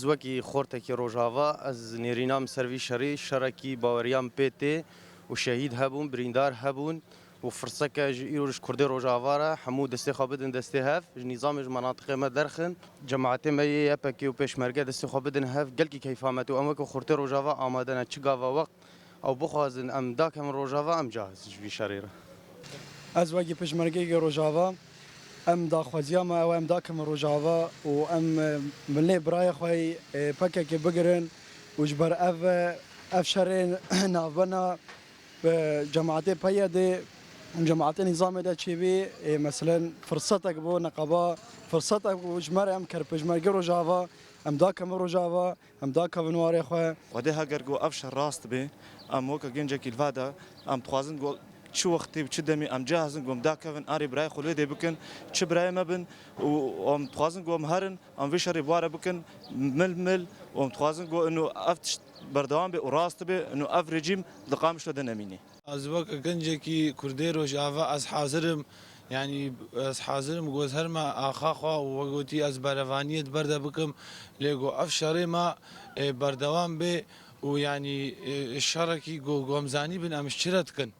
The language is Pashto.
زوکی خورتکی روجاوا از نیرینام سروی شری شرکی باوریام پیتی و شهید هبون بریندار هبون و فرصك ایروش کرد روجاوا را همو دسته خوابدن دسته هف نظامش مناطق ما درخن جماعت ما یپکی و پیشمرگه دسته خوابدن هف گلکی کیفامت و امک خورد روجاوا آمدن چگاوا وقت او بخوازن ام داکم روجاوا ام جاهز جوی شریره از وقتی پیشمرگه روجاوا ام داخوازیا ما او ام داکم روجاوا و ام ملی برای خوی پکه که بگرن و جبر اف شرین نافبنا جماعت پیاده جماعت نظام ده چیوی مثلا فرصتك بو نقابا فرصتك بو جمر ام کر پیشمرگه روجاوا ام داکم روجاوا ام داکم نواری خو وده هاگر گو افشار راست به ام وکا گنجا کیلوادا ام توازن گو چه وقتی چه دمی ام جاهزن گم داکن آری برای خلوی دی بکن چه برای ما بن و ام توازن گم هرن ام ویشری بواره بکن مل و ام توازن گو انو افتش بردوام به و راست به انو اف رژیم لقامش رو دنمینی از وقت گنجی کی کردی روجاوا از حاضرم يعني از حاضرم جوز هرما آخاخوا وقوتي از بروانيت بردا بكم لقو أفشاري ما بردوام به ويعني الشركي جو مزاني بن أمشترت كن